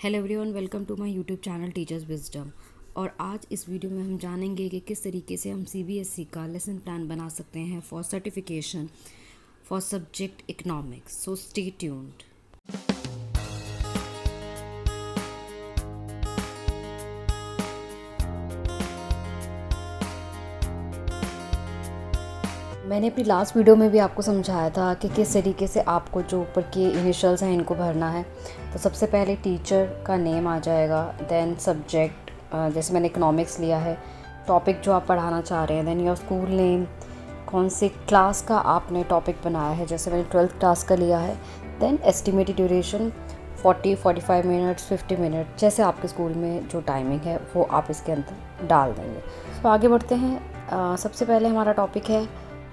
Hello everyone, welcome to my YouTube channel Teachers Wisdom. और आज इस वीडियो में हम जानेंगे कि किस तरीके से हम सीबीएसई का लेसन प्लान बना सकते हैं for certification for subject economics. So stay tuned. मैंने अपनी लास्ट वीडियो में भी आपको समझाया था कि किस तरीके से आपको जो ऊपर के इनिशियल्स हैं इनको भरना है। तो सबसे पहले टीचर का नेम आ जाएगा, देन सब्जेक्ट, जैसे मैंने इकोनॉमिक्स लिया है, टॉपिक जो आप पढ़ाना चाह रहे हैं, देन योर स्कूल नेम, कौन से क्लास का आपने टॉपिक बनाया है, जैसे मैंने 12th क्लास का लिया है, then estimated duration 45 minutes 50 minute, जैसे आपके स्कूल में जो टाइमिंग है वो आप इसके अंदर डाल देंगे। तो आगे बढ़ते हैं। सबसे पहले हमारा टॉपिक है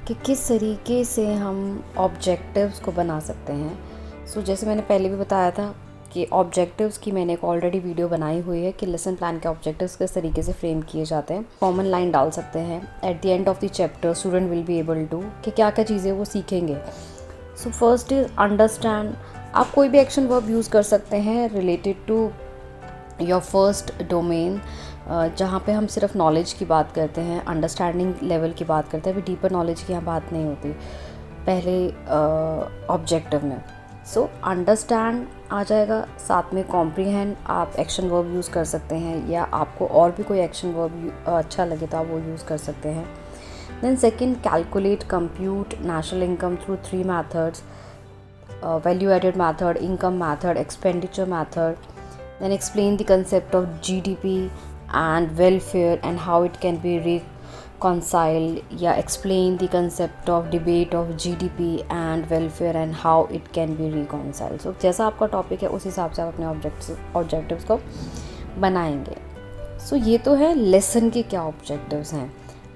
कि किस तरीके से हम ऑब्जेक्टिव्स को बना सकते हैं। सो जैसे मैंने पहले भी बताया था कि ऑब्जेक्टिव्स की मैंने एक ऑलरेडी वीडियो बनाई हुई है कि लेसन प्लान के ऑब्जेक्टिव्स किस तरीके से फ्रेम किए जाते हैं। कॉमन लाइन डाल सकते हैं at the end of the chapter, student will be able to, कि क्या क्या चीज़ें वो सीखेंगे। So first is understand. आप कोई भी एक्शन वर्ब यूज़ कर सकते हैं related to your first domain, जहाँ पे हम सिर्फ नॉलेज की बात करते हैं, अंडरस्टैंडिंग लेवल की बात करते हैं। अभी डीपर नॉलेज की यहाँ बात नहीं होती पहले ऑब्जेक्टिव में। सो अंडरस्टैंड आ जाएगा, साथ में कॉम्प्रीहेंड आप एक्शन वर्ब यूज़ कर सकते हैं, या आपको और भी कोई एक्शन वर्ब अच्छा लगे तो आप वो यूज़ कर सकते हैं। Then second, calculate, compute national income through 3 methods, value added method, income method, expenditure method. Then explain the concept of GDP and welfare and how it can be reconciled, या explain the concept of debate of GDP and welfare and how it can be reconciled. So जैसा आपका topic है उस हिसाब से आप अपने objectives को बनाएंगे। So ये तो है लेसन के क्या ऑब्जेक्टिव्स हैं।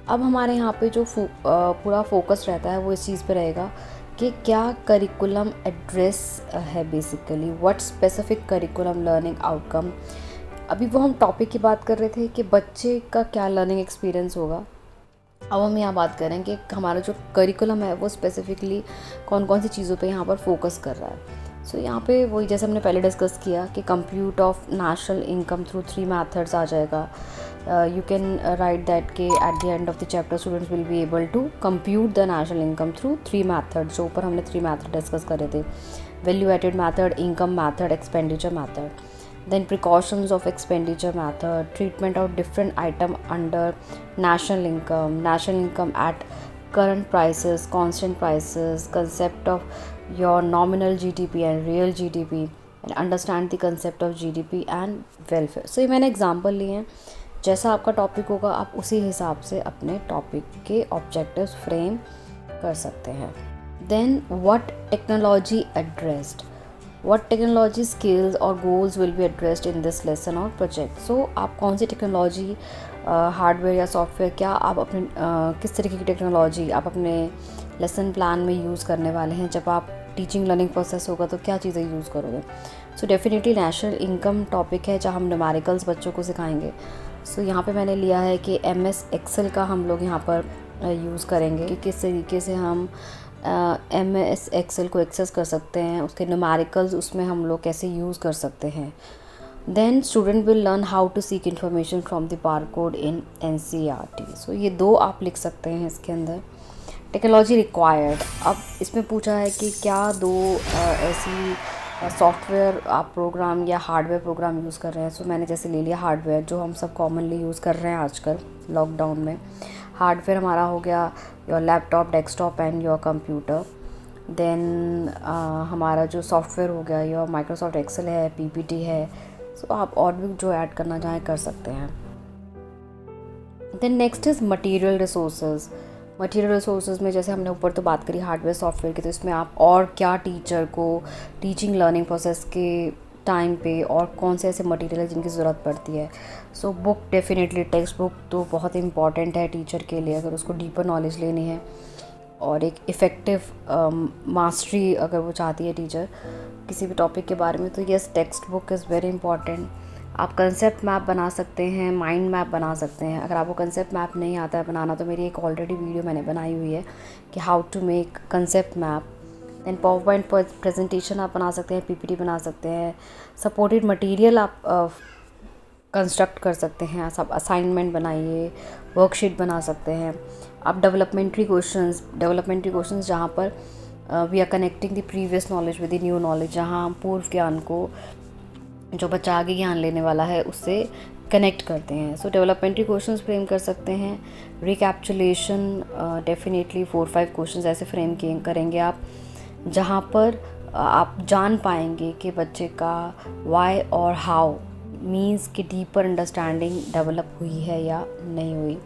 अब हमारे यहाँ पे जो पूरा फोकस रहता है वो इस चीज़ पे रहेगा कि क्या करिकुलम एड्रेस है, basically what specific curriculum learning outcome. अभी वो हम टॉपिक की बात कर रहे थे कि बच्चे का क्या लर्निंग एक्सपीरियंस होगा। अब हम यहाँ बात करें कि हमारा जो करिकुलम है वो स्पेसिफिकली कौन कौन सी चीज़ों पे यहाँ पर फोकस कर रहा है। सो यहाँ पे वही जैसे हमने पहले डिस्कस किया कि compute of national income through 3 methods आ जाएगा। You can write that के at the end of the chapter students will be able to compute the national income through 3 methods, जो ऊपर हमने 3 मैथड डिस्कस करे थे, value added method, income method, expenditure method. Then precautions of expenditure method, treatment of different item under national income at current prices, constant prices, concept of your nominal GDP and real GDP, and understand the concept of GDP and welfare. So ये मैंने example लिए हैं, जैसा आपका topic होगा आप उसी हिसाब से अपने टॉपिक के ऑब्जेक्टिव्स फ्रेम कर सकते हैं। Then what technology addressed, what technology skills और goals will be addressed in this lesson और प्रोजेक्ट। सो आप कौन सी टेक्नोलॉजी, हार्डवेयर या सॉफ्टवेयर, क्या आप अपने किस तरीके की टेक्नोलॉजी आप अपने लेसन प्लान में यूज़ करने वाले हैं। जब आप टीचिंग लर्निंग प्रोसेस होगा तो क्या चीज़ें यूज़ करोगे। So definitely national income topic है जहाँ हम न्यूमेरिकल्स बच्चों को सिखाएंगे। सो यहाँ पे मैंने लिया है कि MS एक्सेल का हम लोग यहाँ पर यूज़ करेंगे कि किस तरीके से हम MS एक्सेल को एक्सेस कर सकते हैं, उसके न्यूमेरिकल्स उसमें हम लोग कैसे यूज़ कर सकते हैं। Then student will learn how to seek information from the barcode in NCERT। सो ये 2 आप लिख सकते हैं इसके अंदर। टेक्नोलॉजी रिक्वायर्ड, अब इसमें पूछा है कि क्या 2 ऐसी सॉफ्टवेयर आप प्रोग्राम या हार्डवेयर प्रोग्राम यूज़ कर रहे हैं। सो मैंने जैसे ले लिया हार्डवेयर, जो हम सब कॉमनली यूज़ कर रहे हैं आजकल लॉकडाउन में। हार्डवेयर हमारा हो गया your laptop, desktop and your computer. Then हमारा जो सॉफ्टवेयर हो गया योर माइक्रोसॉफ्ट एक्सेल है, PPT है। सो आप और भी जो ऐड करना चाहें कर सकते हैं। Then next is material resources. Material resources में जैसे हमने ऊपर तो बात करी हार्डवेयर सॉफ्टवेयर की, तो इसमें आप और क्या टीचर को टीचिंग लर्निंग प्रोसेस के टाइम पे और कौन से ऐसे मटेरियल है जिनकी ज़रूरत पड़ती है। So book, definitely text book तो बहुत इंपॉर्टेंट है टीचर के लिए अगर उसको डीपर नॉलेज लेनी है और एक इफ़ेक्टिव मास्टरी अगर वो चाहती है टीचर किसी भी टॉपिक के बारे में, तो yes, text book is very important. आप कंसेप्ट मैप बना सकते हैं, माइंड मैप बना सकते हैं। अगर आपको कंसेप्ट मैप नहीं आता है बनाना तो मेरी एक ऑलरेडी वीडियो मैंने बनाई हुई है कि how to make concept map. Then PowerPoint presentation आप बना सकते हैं, पीपीटी बना सकते हैं, सपोर्टेड मटेरियल आप कंस्ट्रक्ट कर सकते हैं, सब असाइनमेंट बनाइए, वर्कशीट बना सकते हैं आप। डेवलपमेंट्री क्वेश्चंस जहाँ पर we are connecting the previous knowledge with the new knowledge, जहाँ हम पूर्व ज्ञान को जो बच्चा आगे ज्ञान लेने वाला है उससे कनेक्ट करते हैं। सो डेवलपमेंट्री क्वेश्चंस फ्रेम कर सकते हैं। रिकैप्चुलेशन डेफिनेटली 4-5 क्वेश्चंस ऐसे फ्रेम करेंगे आप, जहाँ पर आप जान पाएंगे कि बच्चे का वाई और हाउ मीन्स कि डीपर अंडरस्टैंडिंग डेवलप हुई है या नहीं हुई।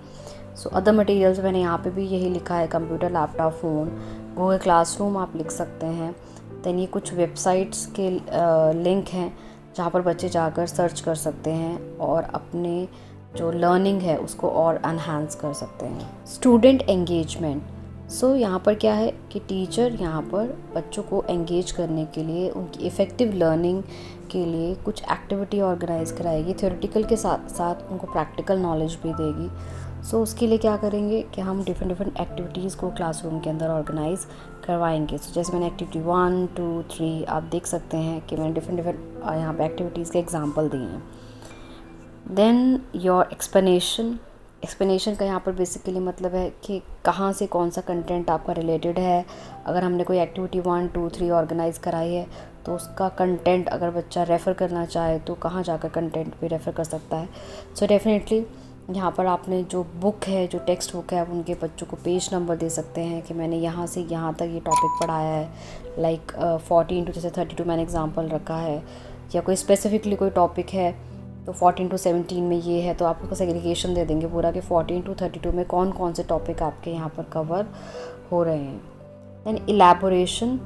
सो अदर मटेरियल्स मैंने यहाँ पे भी यही लिखा है, computer, laptop, phone, Google classroom आप लिख सकते हैं। दैन ये कुछ वेबसाइट्स के लिंक हैं जहाँ पर बच्चे जाकर सर्च कर सकते हैं और अपने जो लर्निंग है उसको और एनहांस कर सकते हैं। स्टूडेंट एंगेजमेंट, सो यहाँ पर क्या है कि टीचर यहाँ पर बच्चों को एंगेज करने के लिए, उनकी इफ़ेक्टिव लर्निंग के लिए कुछ एक्टिविटी ऑर्गेनाइज कराएगी, थ्योरेटिकल के साथ साथ उनको प्रैक्टिकल नॉलेज भी देगी। सो उसके लिए क्या करेंगे कि हम डिफरेंट एक्टिविटीज़ को क्लासरूम के अंदर ऑर्गेनाइज करवाएंगे। सो जैसे मैंने एक्टिविटी 1, 2, 3 आप देख सकते हैं कि मैंने डिफरेंट यहाँ पे एक्टिविटीज़ के एग्जांपल दिए हैं। देन योर एक्सप्लेनेशन का यहाँ पर बेसिकली मतलब है कि कहाँ से कौन सा कंटेंट आपका रिलेटेड है। अगर हमने कोई एक्टिविटी 1, 2, 3 ऑर्गेनाइज़ कराई है तो उसका कंटेंट अगर बच्चा रेफ़र करना चाहे तो कहाँ जाकर कंटेंट पे रेफ़र कर सकता है। सो डेफिनेटली यहाँ पर आपने जो बुक है, जो टेक्स्ट बुक है, आप उनके बच्चों को पेज नंबर दे सकते हैं कि मैंने यहाँ से यहाँ तक ये टॉपिक पढ़ाया है। लाइक 40 जैसे 32 मैंने एग्जांपल रखा है, या कोई स्पेसिफिकली कोई टॉपिक है तो 14 से 17 में ये है, तो आप उसका सेग्रीगेशन दे देंगे पूरा कि 14 से 32 में कौन कौन से टॉपिक आपके यहाँ पर कवर हो रहे हैं। दैन इलेबोरेशन,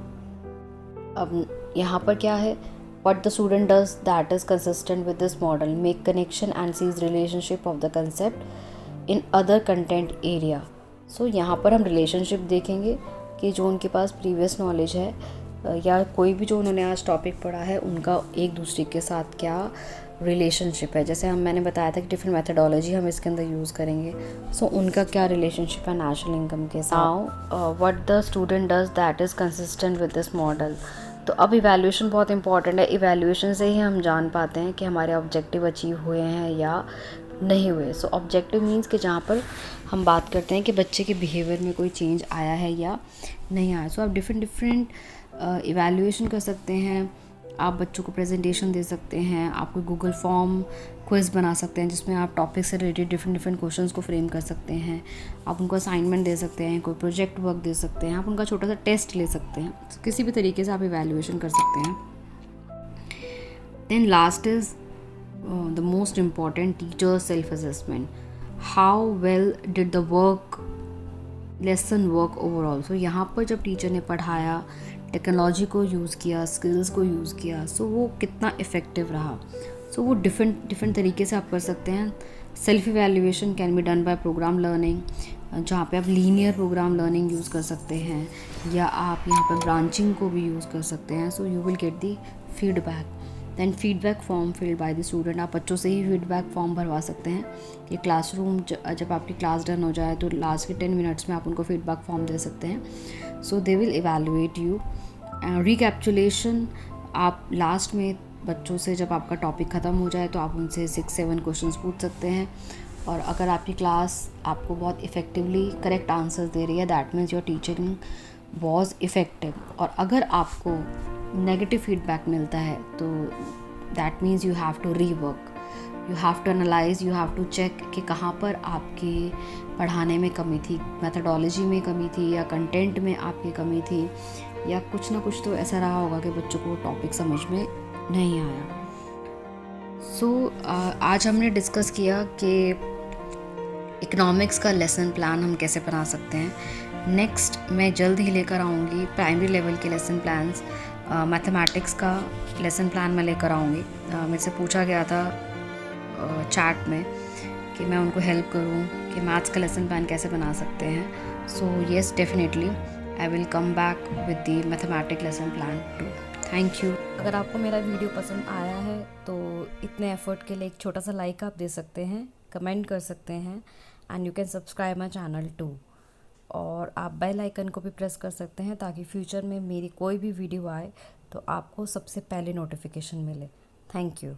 अब यहाँ पर क्या है, what the student does that is consistent with this model, make connection and sees relationship of the concept in other content area। so यहाँ पर हम relationship देखेंगे कि जो उनके पास previous knowledge है या कोई भी जो उन्होंने आज टॉपिक पढ़ा है उनका एक दूसरे के साथ क्या रिलेशनशिप है। जैसे मैंने बताया था कि डिफरेंट मेथडोलॉजी हम इसके अंदर यूज़ करेंगे, सो उनका क्या रिलेशनशिप है नेशनल इनकम के साथ। Now what the student does that is consistent with this model. तो अब इवैल्यूएशन बहुत इंपॉर्टेंट है। इवैल्यूएशन से ही हम जान पाते हैं कि हमारे ऑब्जेक्टिव अचीव हुए हैं या नहीं हुए। सो ऑब्जेक्टिव मीन्स कि जहाँ पर हम बात करते हैं कि बच्चे के बिहेवियर में कोई चेंज आया है या नहीं आया। सो आप डिफरेंट इवैल्यूएशन कर सकते हैं। आप बच्चों को प्रेजेंटेशन दे सकते हैं, आप कोई गूगल फॉर्म क्विज़ बना सकते हैं जिसमें आप टॉपिक से रिलेटेड डिफरेंट क्वेश्चंस को फ्रेम कर सकते हैं। आप उनको असाइनमेंट दे सकते हैं, कोई प्रोजेक्ट वर्क दे सकते हैं, आप उनका छोटा सा टेस्ट ले सकते हैं। तो किसी भी तरीके से आप इवैल्यूएशन कर सकते हैं। Then last is the most important, teacher self assessment. How well did the lesson work overall. So यहाँ पर जब टीचर ने पढ़ाया, टेक्नोलॉजी को यूज़ किया, स्किल्स को यूज़ किया, सो वो कितना इफ़ेक्टिव रहा। सो वो डिफरेंट तरीके से आप कर सकते हैं। Self evaluation can be done by programme learning, जहाँ पे आप लीनियर प्रोग्राम लर्निंग यूज़ कर सकते हैं, या आप यहाँ पर ब्रांचिंग को भी यूज़ कर सकते हैं। So you will get the feedback. Then feedback form filled by the student, आप बच्चों से ही फीडबैक फॉर्म भरवा सकते हैं कि क्लासरूम जब आपकी क्लास डन हो जाए तो लास्ट के 10 मिनट्स में आप उनको फीडबैक फॉर्म दे सकते हैं। सो दे विल इवैल्यूएट यू। रिकैप्चुलेशन, आप लास्ट में बच्चों से जब आपका टॉपिक ख़त्म हो जाए तो आप उनसे 6-7 क्वेश्चंस पूछ सकते हैं, और अगर आपकी क्लास आपको बहुत इफ़ेक्टिवली करेक्ट आंसर्स दे रही है, that means your teaching was effective. और अगर आपको नेगेटिव फीडबैक मिलता है तो that means you have to rework, you have to analyse, you have to check कि कहाँ पर आपके पढ़ाने में कमी थी, मेथडोलॉजी में कमी थी, या कंटेंट में आपकी कमी थी, या कुछ ना कुछ तो ऐसा रहा होगा कि बच्चों को टॉपिक समझ में नहीं आया। सो आज हमने डिस्कस किया कि इकोनॉमिक्स का लेसन प्लान हम कैसे बना सकते हैं। नेक्स्ट मैं जल्द ही लेकर आऊँगी प्राइमरी लेवल के लेसन प्लान्स। मैथमेटिक्स का लेसन प्लान मैं लेकर आऊँगी। मेरे से पूछा गया था चैट में कि मैं उनको हेल्प करूँ कि मैथ्स का लेसन प्लान कैसे बना सकते हैं। So yes, definitely I will come back with the mathematic lesson plan too. Thank you. अगर आपको मेरा वीडियो पसंद आया है तो इतने एफर्ट के लिए एक छोटा सा लाइक आप दे सकते हैं, कमेंट कर सकते हैं, and you can subscribe my channel too. और आप बेल आइकन को भी प्रेस कर सकते हैं ताकि फ्यूचर में मेरी कोई भी वीडियो आए तो आपको सबसे पहले नोटिफिकेशन मिले। Thank you.